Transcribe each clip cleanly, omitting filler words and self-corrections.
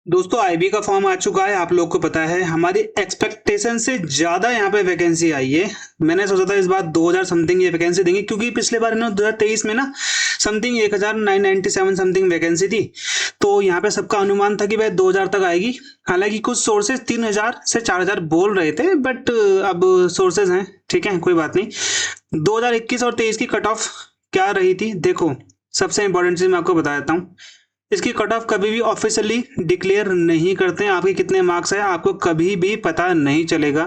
दोस्तों आईबी का फॉर्म आ चुका है। आप लोग को पता है हमारी एक्सपेक्टेशन से ज्यादा यहाँ पे वैकेंसी आई है। मैंने सोचा था इस बार 2000 समथिंग ये वैकेंसी देंगे, क्योंकि पिछले बार इन्होंने 2023 में ना समथिंग 1997 समथिंग वैकेंसी थी। तो यहाँ पे सबका अनुमान था कि भाई 2000 तक आएगी। हालांकि कुछ सोर्सेज 3000 से 4000 बोल रहे थे, बट अब सोर्सेज हैं, ठीक है, कोई बात नहीं। 2021 और 23 की कट ऑफ क्या रही थी, देखो सबसे इंपॉर्टेंट चीज मैं आपको बता देता हूँ। इसकी कट ऑफ कभी भी ऑफिशियली डिक्लेयर नहीं करते हैं। आपके कितने मार्क्स है आपको कभी भी पता नहीं चलेगा।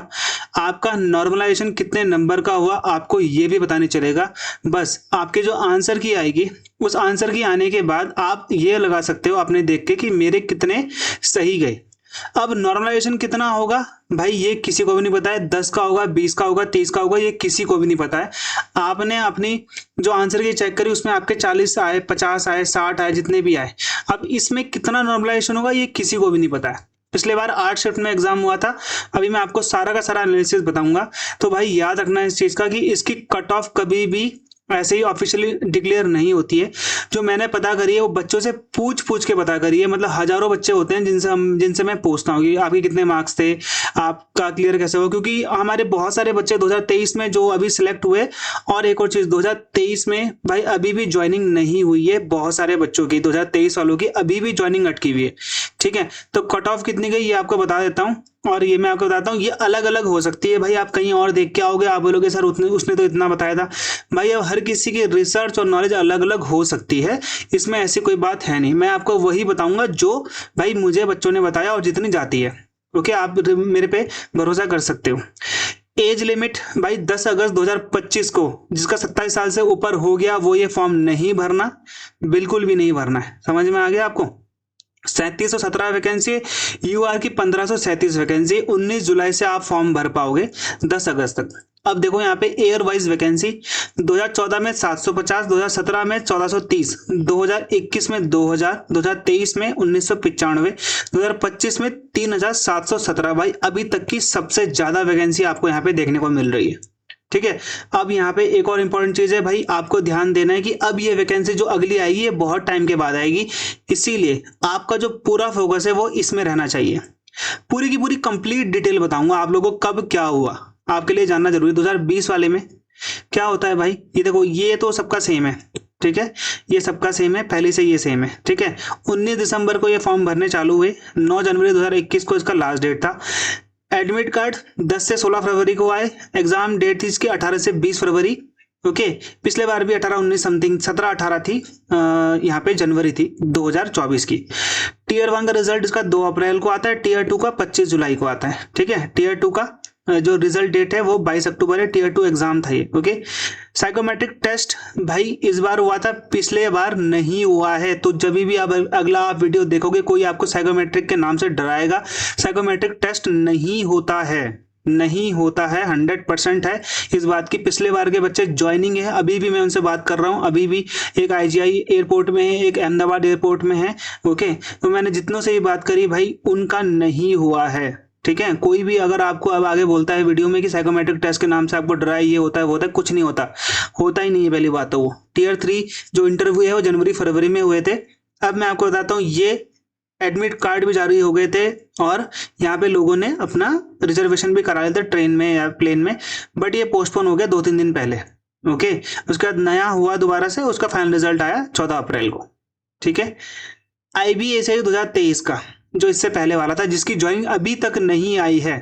आपका नॉर्मलाइजेशन कितने नंबर का हुआ आपको ये भी पता नहीं चलेगा। बस आपके जो आंसर की आएगी, उस आंसर की आने के बाद आप ये लगा सकते हो आपने देख के कि मेरे कितने सही गए। अब नॉर्मलाइजेशन कितना होगा भाई ये किसी को भी नहीं पता है। 10 का होगा, 20 का होगा, 30 का होगा, ये किसी को भी नहीं पता है। आपने अपनी जो आंसर की चेक करी उसमें आपके 40 आए, 50 आए, 60 आए, जितने भी आए। अब इसमें कितना नॉर्मलाइजेशन होगा ये किसी को भी नहीं पता है। पिछले बार 8 शिफ्ट में एग्जाम हुआ था। अभी मैं आपको सारा का सारा एनालिसिस बताऊंगा। तो भाई याद रखना इस चीज का कि इसकी कट ऑफ कभी भी ऐसे ही ऑफिशियली डिक्लेयर नहीं होती है। जो मैंने पता करी है वो बच्चों से पूछ पूछ के पता करी है। मतलब हजारों बच्चे होते हैं जिनसे मैं पूछता हूँ कि आपके कितने मार्क्स थे, आपका क्लियर कैसे हुआ, क्योंकि हमारे बहुत सारे बच्चे 2023 में जो अभी सिलेक्ट हुए। और एक और चीज 2023 में भाई अभी भी ज्वाइनिंग नहीं हुई है। बहुत सारे बच्चों की 2023 वालों की अभी भी ज्वाइनिंग अटकी हुई है, ठीक है। तो कट ऑफ कितनी गई ये आपको बता देता हूँ। और ये मैं आपको बताता हूँ ये अलग अलग हो सकती है। भाई आप कहीं और देख के आओगे, आप बोलोगे सर उसने तो इतना बताया था। भाई अब हर किसी की रिसर्च और नॉलेज अलग अलग हो सकती है। इसमें ऐसी कोई बात है नहीं। मैं आपको वही बताऊंगा जो भाई मुझे बच्चों ने बताया और जितनी जाती है। ओके, आप मेरे पे भरोसा कर सकते हो। एज लिमिट भाई 10 अगस्त 2025 को जिसका 27 साल से ऊपर हो गया वो ये फॉर्म नहीं भरना, बिल्कुल भी नहीं भरना है। समझ में आ गया आपको। 3717 वैकेंसी, यूआर की 1537 वैकेंसी। 19 जुलाई से आप फॉर्म भर पाओगे 10 अगस्त तक। अब देखो यहाँ पे एयर वाइज वैकेंसी 2014 में 750, 2017 में 1430, 2021 में 2000, 2023 में 1995, 2025 में 3717। भाई अभी तक की सबसे ज्यादा वैकेंसी आपको यहाँ पे देखने को मिल रही है, ठीक है। अब यहाँ पे एक और इंपॉर्टेंट चीज है भाई, आपको ध्यान देना है कि अब ये वैकेंसी जो अगली आएगी ये बहुत टाइम के बाद आएगी। इसीलिए आपका जो पूरा फोकस है वो इसमें रहना चाहिए। पूरी की पूरी कंप्लीट डिटेल बताऊंगा आप लोगों को कब क्या हुआ, आपके लिए जानना जरूरी। 2020 वाले में क्या होता है भाई, ये देखो ये तो सबका सेम है, ठीक है। ये सबका सेम है, पहले से ये सेम है, ठीक है। 19 दिसंबर को ये फॉर्म भरने चालू हुए। 9 जनवरी 2021 को इसका लास्ट डेट था। एडमिट कार्ड 10 से 16 फरवरी को आए। एग्जाम डेट थी इसकी 18 से 20 फरवरी। ओके, पिछले बार भी 18 19 समथिंग 17 18 थी। यहाँ पे जनवरी थी 2024 की। टीयर 1 का रिजल्ट इसका 2 अप्रैल को आता है। टीयर 2 का 25 जुलाई को आता है, ठीक है। टीयर 2 का जो रिजल्ट डेट है वो 22 अक्टूबर है। टीयर 2 एग्जाम था ये, ओके। साइकोमेट्रिक टेस्ट भाई इस बार हुआ था, पिछले बार नहीं हुआ है। तो जब भी आप अगला आप वीडियो देखोगे कोई आपको साइकोमेट्रिक के नाम से डराएगा। साइकोमेट्रिक टेस्ट नहीं होता है, नहीं होता है, 100% है इस बात की। पिछले बार के बच्चे ज्वाइनिंग है, अभी भी मैं उनसे बात कर रहा हूँ। अभी भी एक आईजीआई एयरपोर्ट में है, एक अहमदाबाद एयरपोर्ट में है, ओके। तो मैंने जितनों से ये बात करी भाई उनका नहीं हुआ है, ठीक है। कोई भी अगर आपको अब आगे बोलता है वीडियो में कि साइकोमेट्रिक टेस्ट के नाम से आपको डराए, ये होता है वो होता है, कुछ नहीं होता, होता ही नहीं है। पहली बात तो वो टीयर 3 जो इंटरव्यू है वो जनवरी फरवरी में हुए थे। अब मैं आपको बताता हूँ ये एडमिट कार्ड भी जारी हो गए थे और यहाँ पे लोगों ने अपना रिजर्वेशन भी करा लिया था ट्रेन में या प्लेन में। बट ये पोस्टपोन हो गया 2-3 दिन पहले, ओके। उसके बाद नया हुआ दोबारा से, उसका फाइनल रिजल्ट आया 14 अप्रैल को, ठीक है। आईबीएसआई 2023 का जो इससे पहले वाला था जिसकी ज्वाइनिंग अभी तक नहीं आई है,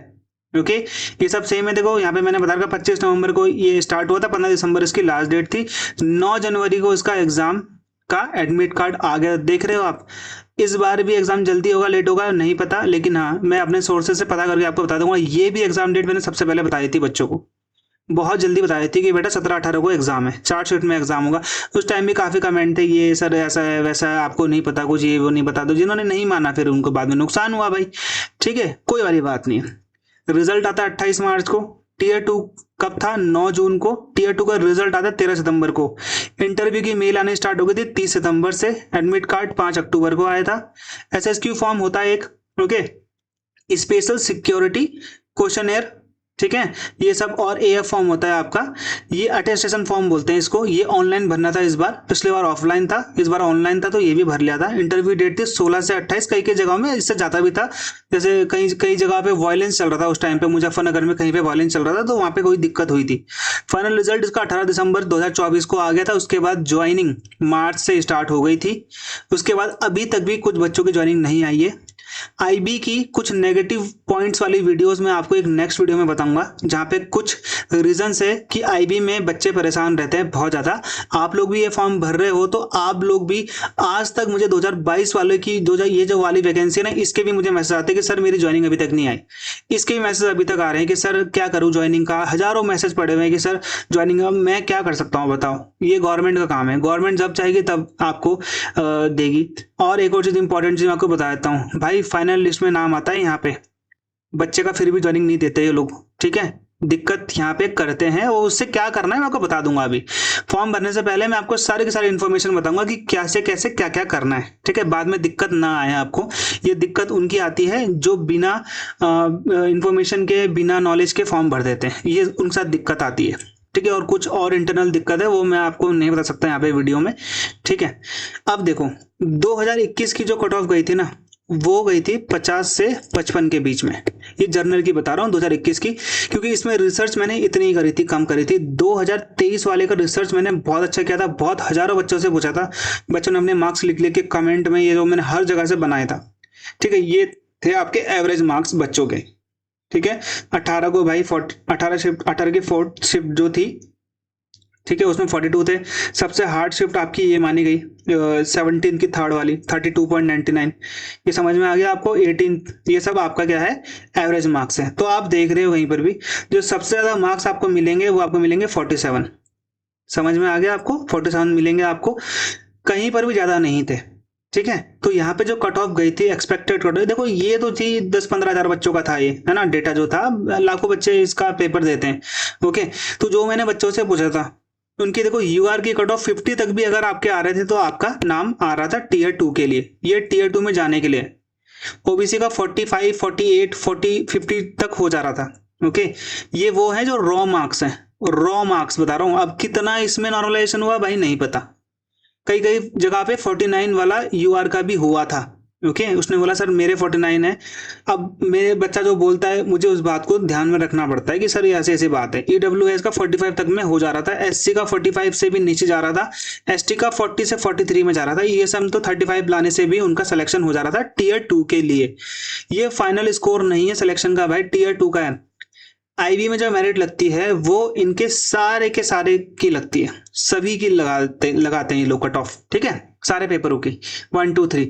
ओके। ये सब सेम है। देखो यहाँ पे मैंने बताया 25 नवंबर को ये स्टार्ट हुआ था, 15 दिसंबर इसकी लास्ट डेट थी। 9 जनवरी को इसका एग्जाम का एडमिट कार्ड आ गया, देख रहे हो आप। इस बार भी एग्जाम जल्दी होगा लेट होगा नहीं पता, लेकिन हाँ मैं अपने सोर्सेज से पता करके आपको बता दूंगा। ये भी एग्जाम डेट मैंने सबसे पहले बताई थी बच्चों को, बहुत जल्दी बताई थी कि बेटा 17-18 को एग्जाम है, 4 शिफ्ट में एग्जाम होगा। उस टाइम भी काफी कमेंट थे ये सर ऐसा है वैसा है, आपको नहीं पता कुछ, ये वो नहीं बता दो। जिन्होंने नहीं माना फिर उनको बाद में नुकसान हुआ भाई, ठीक है, कोई वाली बात नहीं है। रिजल्ट आता है 28 मार्च को। टीयर 2 कब था, 9 जून को। टीयर 2 का रिजल्ट आता है 13 सितंबर को। इंटरव्यू की मेल आने स्टार्ट हो गई थी 30 सितंबर से। एडमिट कार्ड 5 अक्टूबर को आया था। एसएसक्यू फॉर्म होता है एक, ओके। स्पेशल सिक्योरिटी क्वेश्चनर ठीक है, ये सब। और AF फॉर्म होता है आपका, ये अटेस्टेशन फॉर्म बोलते हैं इसको। ये ऑनलाइन भरना था इस बार, पिछली बार ऑफलाइन था, इस बार ऑनलाइन था, तो ये भी भर लिया था। इंटरव्यू डेट थी 16 से 28, कई कई जगहों में इससे जाता भी था। जैसे कई कई जगह पे वायलेंस चल रहा था उस टाइम पे, मुजफ्फरनगर में कहीं पे वायलेंस चल रहा था, तो वहां पे कोई दिक्कत हुई थी। फाइनल रिजल्ट इसका 18 दिसंबर 2024 को आ गया था। उसके बाद ज्वाइनिंग मार्च से स्टार्ट हो गई थी। उसके बाद अभी तक भी कुछ बच्चों की ज्वाइनिंग नहीं आई है। IB की कुछ नेगेटिव पॉइंट्स वाली वीडियोस मैं आपको एक नेक्स्ट वीडियो में बताऊंगा, जहां पे कुछ रीजंस है कि IB में बच्चे परेशान रहते हैं बहुत ज्यादा। आप लोग भी ये फॉर्म भर रहे हो तो आप लोग भी, आज तक मुझे 2022 वाले की ये जो वाली वैकेंसी है ना, इसके भी मुझे मैसेज आते हैं कि सर मेरी ज्वाइनिंग अभी तक नहीं आई। इसके भी मैसेज अभी तक आ रहे हैं कि सर क्या करूं ज्वाइनिंग का, हजारों मैसेज पड़े हुए हैं कि सर ज्वाइनिंग का मैं क्या कर सकता हूं बताओ। ये गवर्नमेंट का काम है, गवर्नमेंट जब चाहेगी तब आपको देगी। और एक और चीज इंपॉर्टेंट चीज मैं आपको बता देता हूँ भाई, फाइनल लिस्ट में नाम आता है यहाँ पे बच्चे का, फिर भी ज्वाइनिंग नहीं देते ये लोग, ठीक है। दिक्कत यहाँ पे करते हैं, और उससे क्या करना है मैं आपको बता दूंगा। अभी फॉर्म भरने से पहले मैं आपको सारी की सारी इन्फॉर्मेशन बताऊंगा कि कैसे कैसे क्या क्या करना है, ठीक है। बाद में दिक्कत ना आए आपको। ये दिक्कत उनकी आती है जो बिना इंफॉर्मेशन के, बिना नॉलेज के फॉर्म भर देते हैं, ये उनके साथ दिक्कत आती है, ठीक है। और कुछ और इंटरनल दिक्कत है, वो मैं आपको नहीं बता सकता यहाँ पे वीडियो में, ठीक है। अब देखो 2021 की जो कट ऑफ गई थी ना, वो गई थी 50 से 55 के बीच में। ये जर्नल की बता रहा हूँ 2021 की, क्योंकि इसमें रिसर्च मैंने इतनी ही करी थी, कम करी थी। 2023 वाले का रिसर्च मैंने बहुत अच्छा किया था, बहुत हजारों बच्चों से पूछा था, बच्चों ने अपने मार्क्स लिख लिख के कमेंट में, ये जो मैंने हर जगह से बनाया था, ठीक है। ये थे आपके एवरेज मार्क्स बच्चों के, ठीक है। 18 को भाई 18 की फोर्थ शिफ्ट जो थी, ठीक है, उसमें 42 थे। सबसे हार्ड शिफ्ट आपकी ये मानी गई 17 की थर्ड वाली 32.99। ये समझ में आ गया आपको। 18, ये सब आपका क्या है, एवरेज मार्क्स है। तो आप देख रहे हो वहीं पर भी जो सबसे ज्यादा मार्क्स आपको मिलेंगे वो आपको मिलेंगे 47। समझ में आ गया आपको, 47 मिलेंगे आपको, कहीं पर भी ज्यादा नहीं थे, ठीक है। तो यहाँ पे जो कट ऑफ गई थी, एक्सपेक्टेड कट ऑफ, देखो ये तो थी 10-15 हजार बच्चों का था, ये है ना डेटा जो था, लाखों बच्चे इसका पेपर देते हैं, ओके। तो जो मैंने बच्चों से पूछा था उनकी देखो UR की कट ऑफ 50 तक भी अगर आपके आ रहे थे तो आपका नाम आ रहा था Tier 2 के लिए, ये Tier 2 में जाने के लिए। OBC का 45, 48, 40, 50 तक हो जा रहा था, ओके। ये वो है जो रॉ मार्क्स है, रॉ मार्क्स बता रहा हूँ। अब कितना इसमें नॉर्मलाइजेशन हुआ भाई नहीं पता, कई कई जगह पे 49 वाला UR का भी हुआ था, ओके। उसने बोला सर मेरे 49 है। अब मेरे बच्चा जो बोलता है, मुझे उस बात को ध्यान में रखना पड़ता है कि सर ये ऐसे ऐसी बात है। EWS का 45 तक में हो जा रहा था, SC का 45 से भी नीचे जा रहा था, ST का 40 से 43 में जा रहा था, ESM तो 35 लाने से भी उनका सिलेक्शन हो जा रहा था Tier 2 के लिए। ये फाइनल स्कोर नहीं है सिलेक्शन का भाई, Tier 2 का है। IB में जो मेरिट लगती है वो इनके सारे के सारे की लगती है, सभी की लगाते हैं ये लोग कट ऑफ, ठीक है, सारे पेपरों की 1 2 3।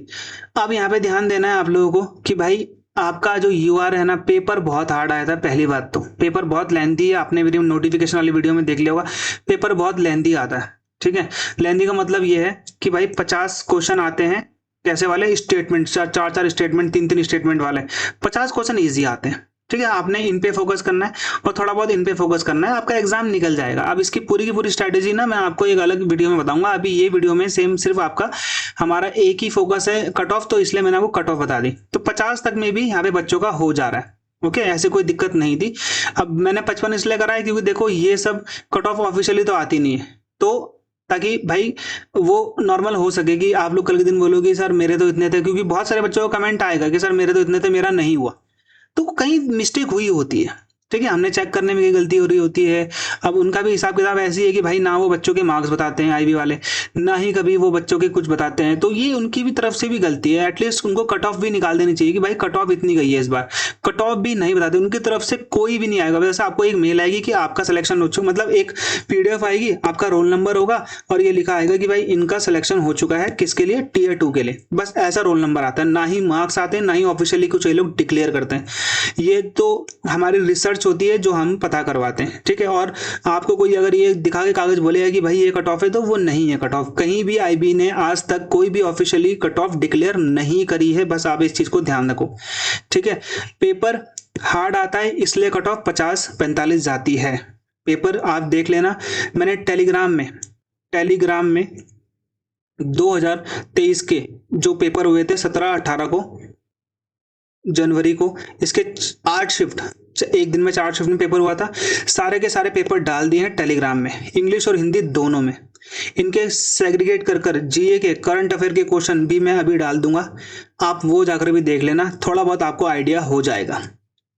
अब यहाँ पे ध्यान देना है आप लोगों को कि भाई आपका जो UR है ना, पेपर बहुत हार्ड आया था। पहली बात तो पेपर बहुत लेंथी है, आपने वीडियो नोटिफिकेशन वाली वीडियो में देख लिया होगा, पेपर बहुत लेंथी आता है, ठीक है। लेंथी का मतलब ये है कि भाई 50 क्वेश्चन आते हैं, कैसे वाले, स्टेटमेंट, चार स्टेटमेंट, 3 स्टेटमेंट वाले 50 क्वेश्चन ईजी आते हैं, ठीक है। आपने इन पे फोकस करना है और थोड़ा बहुत इन पे फोकस करना है, आपका एग्जाम निकल जाएगा। अब इसकी पूरी की पूरी स्ट्रैटेजी ना मैं आपको एक अलग वीडियो में बताऊंगा। अभी ये वीडियो में सिर्फ आपका हमारा एक ही फोकस है कट ऑफ, तो इसलिए मैंने आपको कट ऑफ बता दी। तो 50 तक में भी यहाँ पे बच्चों का हो जा रहा है, ओके, ऐसे कोई दिक्कत नहीं थी। अब मैंने 55 इसलिए करा है क्योंकि देखो ये सब कट ऑफ ऑफिशियली तो आती नहीं है, तो ताकि भाई वो नॉर्मल हो सके कि आप लोग कल के दिन बोलोगे सर मेरे तो इतने थे, क्योंकि बहुत सारे बच्चों का कमेंट आएगा कि सर मेरे तो इतने थे, मेरा नहीं हुआ, तो कहीं मिस्टेक हुई होती है, ठीक है। हमने चेक करने में कहीं गलती हो रही होती है। अब उनका भी हिसाब किताब ऐसी है कि भाई ना वो बच्चों के मार्क्स बताते हैं IB वाले, ना ही कभी वो बच्चों के कुछ बताते हैं, तो ये उनकी भी तरफ से भी गलती है। एटलीस्ट उनको कट ऑफ भी निकाल देनी चाहिए कि भाई कट ऑफ इतनी गई है, इस बार कट ऑफ भी नहीं बताते, उनकी तरफ से कोई भी नहीं आएगा। वैसे आपको एक मेल आएगी कि आपका सिलेक्शन हो चुका, मतलब एक PDF आएगी, आपका रोल नंबर होगा और ये लिखा आएगा कि भाई इनका सिलेक्शन हो चुका है, किसके लिए, Tier 2 के लिए। बस ऐसा रोल नंबर आता है, ना ही मार्क्स आते हैं, ना ही ऑफिशियली कुछ ये लोग डिक्लेयर करते हैं। ये तो हमारी रिसर्च होती है जो हम पता करवाते हैं, ठीक है। और आपको कोई अगर ये दिखा के कागज बोलेगा कि भाई ये कट ऑफ है, तो वो नहीं है कट ऑफ। कहीं भी IB ने आज तक कोई भी ऑफिशियली कट ऑफ डिक्लेयर नहीं करी है, बस आप इस चीज को ध्यान रखो, ठीक है। पेपर हार्ड आता है इसलिए कट ऑफ 50-45 जाती है। पेपर आप देख लेना, मैंने टेलीग्राम में 2023 के जो पेपर हुए थे 17-18 को जनवरी को, इसके 8 शिफ्ट एक दिन में 4 शिफ्ट में पेपर हुआ था, सारे के सारे पेपर डाल दिए हैं टेलीग्राम में, इंग्लिश और हिंदी दोनों में। इनके सेग्रीगेट कर कर जीए के करंट अफेयर के क्वेश्चन भी मैं अभी डाल दूंगा, आप वो जाकर भी देख लेना, थोड़ा बहुत आपको आइडिया हो जाएगा।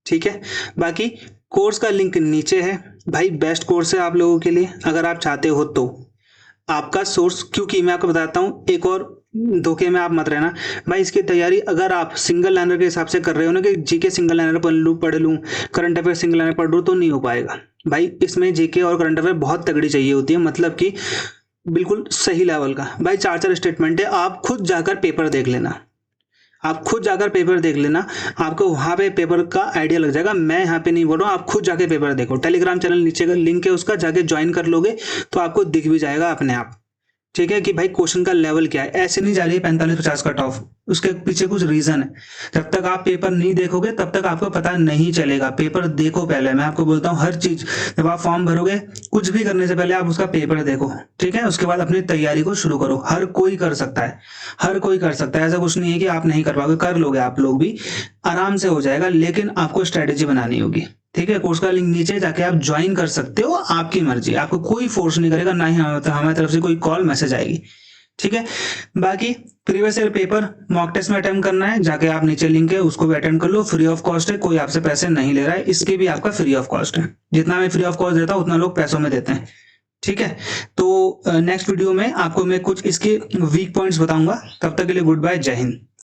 ठीक है, बाकी कोर्स का लिंक नीचे है भाई, बेस्ट कोर्स है आप लोगों के लिए अगर आप चाहते हो तो। आपका सोर्स, क्योंकि मैं आपको बताता हूँ, एक और धोखे में आप मत रहना भाई। इसकी तैयारी अगर आप सिंगल लाइनर के हिसाब से कर रहे हो ना, कि जीके सिंगल लाइनर पढ़ लूँ, करंट अफेयर सिंगल लाइनर पढ़ लूँ, तो नहीं हो पाएगा भाई। इसमें जीके और करंट अफेयर बहुत तगड़ी चाहिए होती है, मतलब कि बिल्कुल सही लेवल का भाई। 4 स्टेटमेंट है, आप खुद जाकर पेपर देख लेना, आप खुद जाकर पेपर देख लेना, आपको वहां पे पेपर का आइडिया लग जाएगा। मैं यहाँ पे नहीं बोल रहा हूँ, आप खुद जाके पेपर देखो। टेलीग्राम चैनल नीचे का लिंक है उसका, जाके ज्वाइन कर लोगे तो आपको दिख भी जाएगा अपने आप। ठीक है, कि भाई क्वेश्चन का लेवल क्या है, ऐसे नहीं जा रही है 45-50 कट ऑफ, उसके पीछे कुछ रीजन है। जब तक आप पेपर नहीं देखोगे तब तक आपको पता नहीं चलेगा। पेपर देखो पहले, मैं आपको बोलता हूँ हर चीज, जब आप फॉर्म भरोगे कुछ भी करने से पहले आप उसका पेपर देखो, ठीक है, उसके बाद अपनी तैयारी को शुरू करो। हर कोई कर सकता है, हर कोई कर सकता है, ऐसा कुछ नहीं है कि आप नहीं कर पाओगे, कर लोगे आप लोग भी, आराम से हो जाएगा, लेकिन आपको स्ट्रेटेजी बनानी होगी। ठीक है, कोर्स का लिंक नीचे जाके आप ज्वाइन कर सकते हो, आपकी मर्जी, आपको कोई फोर्स नहीं करेगा, ना ही हमारी तरफ से कोई कॉल मैसेज आएगी। ठीक है, बाकी previous year paper mock test में अटेम्प्ट करना है, जाके आप नीचे लिंक है उसको भी अटेम्प्ट कर लो, फ्री ऑफ कॉस्ट है, कोई आपसे पैसे नहीं ले रहा है, इसके भी आपका फ्री ऑफ कॉस्ट है। जितना मैं फ्री ऑफ कॉस्ट देता हूँ उतना लोग पैसों में देते हैं। ठीक है, तो नेक्स्ट वीडियो में आपको मैं कुछ इसके वीक पॉइंट्स बताऊंगा। तब तक के लिए गुड बाय, जय हिंद।